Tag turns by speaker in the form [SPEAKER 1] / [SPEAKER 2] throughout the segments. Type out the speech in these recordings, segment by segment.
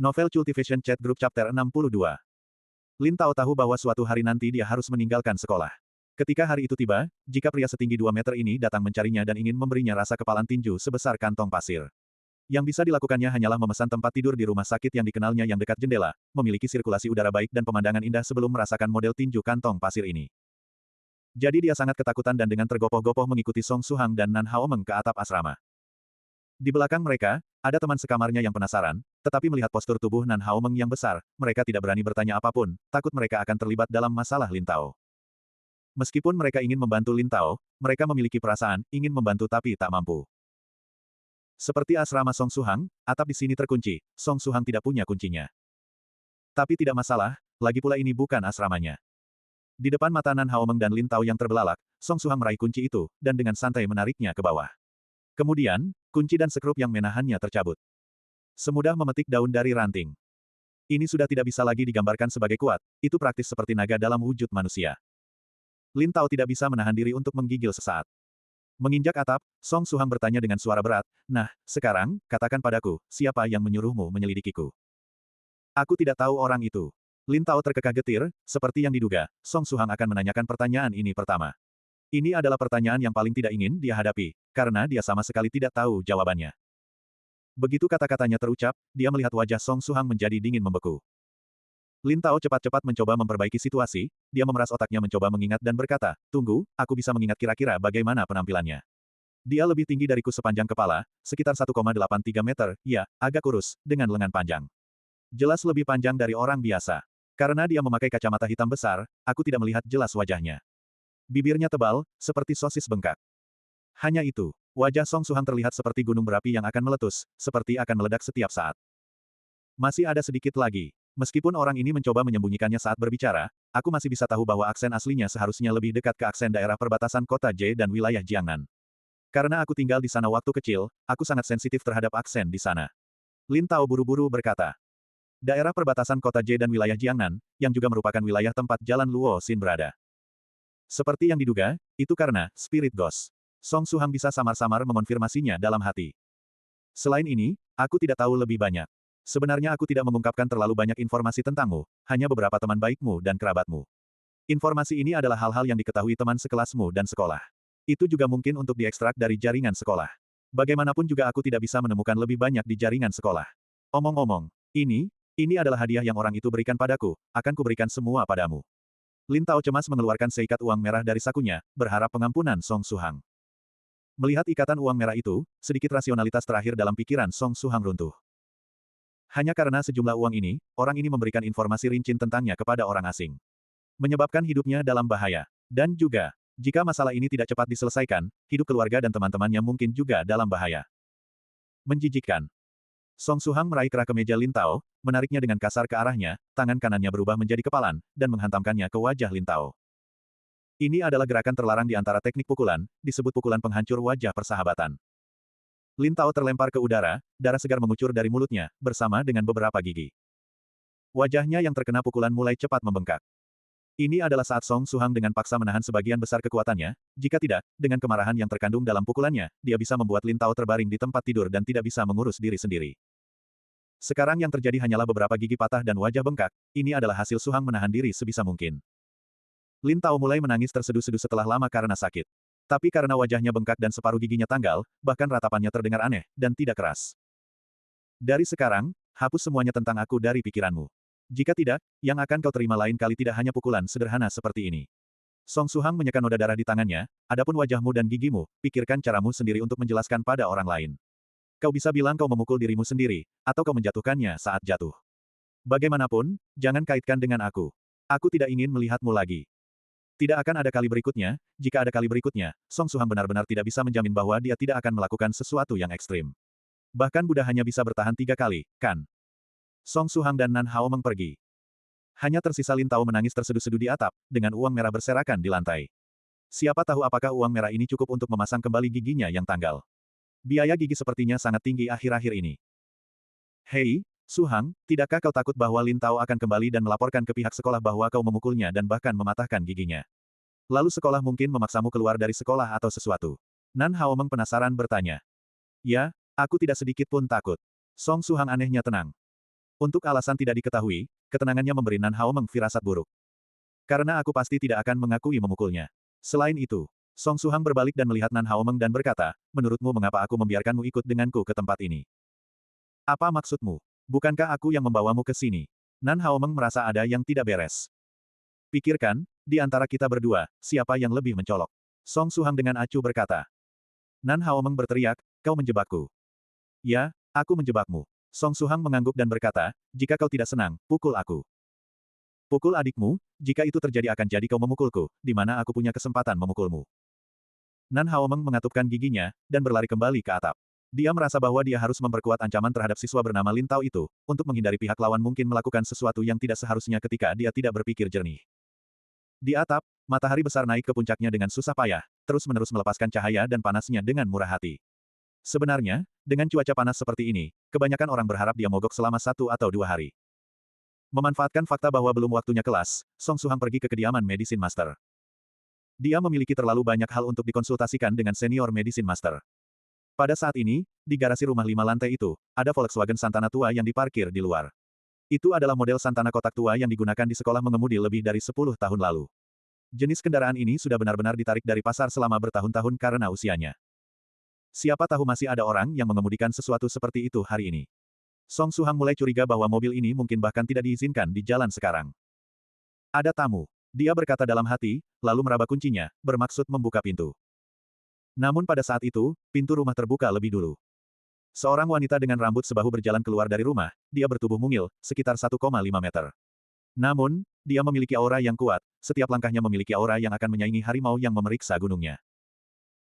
[SPEAKER 1] Novel Cultivation Chat Group Chapter 62. Lin Tao tahu bahwa suatu hari nanti dia harus meninggalkan sekolah. Ketika hari itu tiba, jika pria setinggi 2 meter ini datang mencarinya dan ingin memberinya rasa kepalan tinju sebesar kantong pasir. Yang bisa dilakukannya hanyalah memesan tempat tidur di rumah sakit yang dikenalnya yang dekat jendela, memiliki sirkulasi udara baik dan pemandangan indah sebelum merasakan model tinju kantong pasir ini. Jadi dia sangat ketakutan dan dengan tergopoh-gopoh mengikuti Song Suhang dan Nan Haomeng ke atap asrama. Di belakang mereka, ada teman sekamarnya yang penasaran, tetapi melihat postur tubuh Nan Haomeng yang besar, mereka tidak berani bertanya apapun, takut mereka akan terlibat dalam masalah Lin Tao. Meskipun mereka ingin membantu Lin Tao, mereka memiliki perasaan, ingin membantu tapi tak mampu. Seperti asrama Song Suhang, atap di sini terkunci, Song Suhang tidak punya kuncinya. Tapi tidak masalah, lagi pula ini bukan asramanya. Di depan mata Nan Haomeng dan Lin Tao yang terbelalak, Song Suhang meraih kunci itu, dan dengan santai menariknya ke bawah. Kemudian, kunci dan sekrup yang menahannya tercabut. Semudah memetik daun dari ranting. Ini sudah tidak bisa lagi digambarkan sebagai kuat, itu praktis seperti naga dalam wujud manusia. Lin Tao tidak bisa menahan diri untuk menggigil sesaat. Menginjak atap, Song Suhang bertanya dengan suara berat, "Nah, sekarang, katakan padaku, siapa yang menyuruhmu menyelidikiku?" "Aku tidak tahu orang itu." Lin Tao terkekeh getir, seperti yang diduga, Song Suhang akan menanyakan pertanyaan ini pertama. Ini adalah pertanyaan yang paling tidak ingin dia hadapi, karena dia sama sekali tidak tahu jawabannya. Begitu kata-katanya terucap, dia melihat wajah Song Suhang menjadi dingin membeku. Lin Tao cepat-cepat mencoba memperbaiki situasi, dia memeras otaknya mencoba mengingat dan berkata, "Tunggu, aku bisa mengingat kira-kira bagaimana penampilannya." Dia lebih tinggi dariku sepanjang kepala, sekitar 1,83 meter, ya, agak kurus, dengan lengan panjang. Jelas lebih panjang dari orang biasa. Karena dia memakai kacamata hitam besar, aku tidak melihat jelas wajahnya. Bibirnya tebal, seperti sosis bengkak. Hanya itu, wajah Song Suhang terlihat seperti gunung berapi yang akan meletus, seperti akan meledak setiap saat. Masih ada sedikit lagi. Meskipun orang ini mencoba menyembunyikannya saat berbicara, aku masih bisa tahu bahwa aksen aslinya seharusnya lebih dekat ke aksen daerah perbatasan kota Jie dan wilayah Jiangnan. Karena aku tinggal di sana waktu kecil, aku sangat sensitif terhadap aksen di sana. Lin Tao buru-buru berkata. Daerah perbatasan kota Jie dan wilayah Jiangnan, yang juga merupakan wilayah tempat Jalan Luo Xin berada. Seperti yang diduga, itu karena Spirit Ghost. Song Suhang bisa samar-samar mengonfirmasinya dalam hati. Selain ini, aku tidak tahu lebih banyak. Sebenarnya aku tidak mengungkapkan terlalu banyak informasi tentangmu, hanya beberapa teman baikmu dan kerabatmu. Informasi ini adalah hal-hal yang diketahui teman sekelasmu dan sekolah. Itu juga mungkin untuk diekstrak dari jaringan sekolah. Bagaimanapun juga aku tidak bisa menemukan lebih banyak di jaringan sekolah. Omong-omong, ini adalah hadiah yang orang itu berikan padaku, akan kuberikan semua padamu. Lin Tao cemas mengeluarkan seikat uang merah dari sakunya, berharap pengampunan Song Suhang. Melihat ikatan uang merah itu, sedikit rasionalitas terakhir dalam pikiran Song Suhang runtuh. Hanya karena sejumlah uang ini, orang ini memberikan informasi rinci tentangnya kepada orang asing. Menyebabkan hidupnya dalam bahaya. Dan juga, jika masalah ini tidak cepat diselesaikan, hidup keluarga dan teman-temannya mungkin juga dalam bahaya. Menjijikkan. Song Suhang meraih kerah kemeja Lin Tao, menariknya dengan kasar ke arahnya, tangan kanannya berubah menjadi kepalan, dan menghantamkannya ke wajah Lin Tao. Ini adalah gerakan terlarang di antara teknik pukulan, disebut pukulan penghancur wajah persahabatan. Lin Tao terlempar ke udara, darah segar mengucur dari mulutnya, bersama dengan beberapa gigi. Wajahnya yang terkena pukulan mulai cepat membengkak. Ini adalah saat Song Suhang dengan paksa menahan sebagian besar kekuatannya, jika tidak, dengan kemarahan yang terkandung dalam pukulannya, dia bisa membuat Lin Tao terbaring di tempat tidur dan tidak bisa mengurus diri sendiri. Sekarang yang terjadi hanyalah beberapa gigi patah dan wajah bengkak, ini adalah hasil Suhang menahan diri sebisa mungkin. Lin Tao mulai menangis terseduh-seduh setelah lama karena sakit. Tapi karena wajahnya bengkak dan separuh giginya tanggal, bahkan ratapannya terdengar aneh, dan tidak keras. Dari sekarang, hapus semuanya tentang aku dari pikiranmu. Jika tidak, yang akan kau terima lain kali tidak hanya pukulan sederhana seperti ini. Song Suhang menyeka noda darah di tangannya, adapun wajahmu dan gigimu, pikirkan caramu sendiri untuk menjelaskan pada orang lain. Kau bisa bilang kau memukul dirimu sendiri, atau kau menjatuhkannya saat jatuh. Bagaimanapun, jangan kaitkan dengan aku. Aku tidak ingin melihatmu lagi. Tidak akan ada kali berikutnya, jika ada kali berikutnya, Song Suhang benar-benar tidak bisa menjamin bahwa dia tidak akan melakukan sesuatu yang ekstrim. Bahkan Buddha hanya bisa bertahan 3 kali, kan? Song Suhang dan Nan Haomeng pergi. Hanya tersisa Lin Tao menangis terseduh-seduh di atap, dengan uang merah berserakan di lantai. Siapa tahu apakah uang merah ini cukup untuk memasang kembali giginya yang tanggal. Biaya gigi sepertinya sangat tinggi akhir-akhir ini. Hei, Suhang, tidakkah kau takut bahwa Lin Tao akan kembali dan melaporkan ke pihak sekolah bahwa kau memukulnya dan bahkan mematahkan giginya? Lalu sekolah mungkin memaksamu keluar dari sekolah atau sesuatu. Nan Haomeng penasaran bertanya. Ya, aku tidak sedikit pun takut. Song Suhang anehnya tenang. Untuk alasan tidak diketahui, ketenangannya memberi Nan Haomeng firasat buruk. Karena aku pasti tidak akan mengakui memukulnya. Selain itu, Song Suhang berbalik dan melihat Nan Haomeng dan berkata, menurutmu mengapa aku membiarkanmu ikut denganku ke tempat ini? Apa maksudmu? Bukankah aku yang membawamu ke sini? Nan Haomeng merasa ada yang tidak beres. Pikirkan, di antara kita berdua, siapa yang lebih mencolok? Song Suhang dengan acuh berkata. Nan Haomeng berteriak, kau menjebakku. Ya, aku menjebakmu. Song Suhang mengangguk dan berkata, jika kau tidak senang, pukul aku. Pukul adikmu, jika itu terjadi akan jadi kau memukulku, di mana aku punya kesempatan memukulmu. Nan Haomeng mengatupkan giginya, dan berlari kembali ke atap. Dia merasa bahwa dia harus memperkuat ancaman terhadap siswa bernama Lin Tao itu, untuk menghindari pihak lawan mungkin melakukan sesuatu yang tidak seharusnya ketika dia tidak berpikir jernih. Di atap, matahari besar naik ke puncaknya dengan susah payah, terus-menerus melepaskan cahaya dan panasnya dengan murah hati. Sebenarnya, dengan cuaca panas seperti ini, kebanyakan orang berharap dia mogok selama 1 atau 2 hari. Memanfaatkan fakta bahwa belum waktunya kelas, Song Suhang pergi ke kediaman Medicine Master. Dia memiliki terlalu banyak hal untuk dikonsultasikan dengan senior Medicine Master. Pada saat ini, di garasi rumah 5 lantai itu, ada Volkswagen Santana tua yang diparkir di luar. Itu adalah model Santana kotak tua yang digunakan di sekolah mengemudi lebih dari 10 tahun lalu. Jenis kendaraan ini sudah benar-benar ditarik dari pasar selama bertahun-tahun karena usianya. Siapa tahu masih ada orang yang mengemudikan sesuatu seperti itu hari ini. Song Suhang mulai curiga bahwa mobil ini mungkin bahkan tidak diizinkan di jalan sekarang. Ada tamu. Dia berkata dalam hati, lalu meraba kuncinya, bermaksud membuka pintu. Namun pada saat itu, pintu rumah terbuka lebih dulu. Seorang wanita dengan rambut sebahu berjalan keluar dari rumah, dia bertubuh mungil, sekitar 1,5 meter. Namun, dia memiliki aura yang kuat, setiap langkahnya memiliki aura yang akan menyaingi harimau yang memeriksa gunungnya.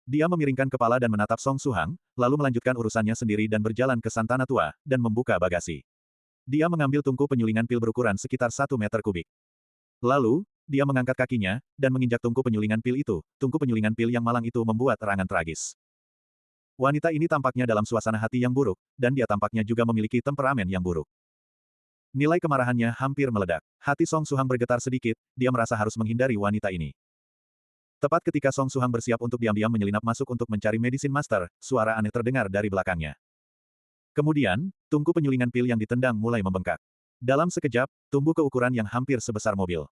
[SPEAKER 1] Dia memiringkan kepala dan menatap Song Suhang, lalu melanjutkan urusannya sendiri dan berjalan ke Santana tua, dan membuka bagasi. Dia mengambil tungku penyulingan pil berukuran sekitar 1 meter kubik. Lalu, dia mengangkat kakinya, dan menginjak tungku penyulingan pil itu. Tungku penyulingan pil yang malang itu membuat erangan tragis. Wanita ini tampaknya dalam suasana hati yang buruk, dan dia tampaknya juga memiliki temperamen yang buruk. Nilai kemarahannya hampir meledak. Hati Song Suhang bergetar sedikit, dia merasa harus menghindari wanita ini. Tepat ketika Song Suhang bersiap untuk diam-diam menyelinap masuk untuk mencari Medicine Master, suara aneh terdengar dari belakangnya. Kemudian, tungku penyulingan pil yang ditendang mulai membengkak. Dalam sekejap, tumbuh ke ukuran yang hampir sebesar mobil.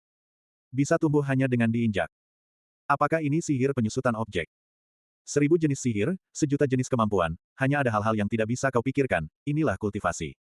[SPEAKER 1] Bisa tumbuh hanya dengan diinjak. Apakah ini sihir penyusutan objek? 1000 jenis sihir, 1.000.000 jenis kemampuan, hanya ada hal-hal yang tidak bisa kau pikirkan, inilah kultivasi.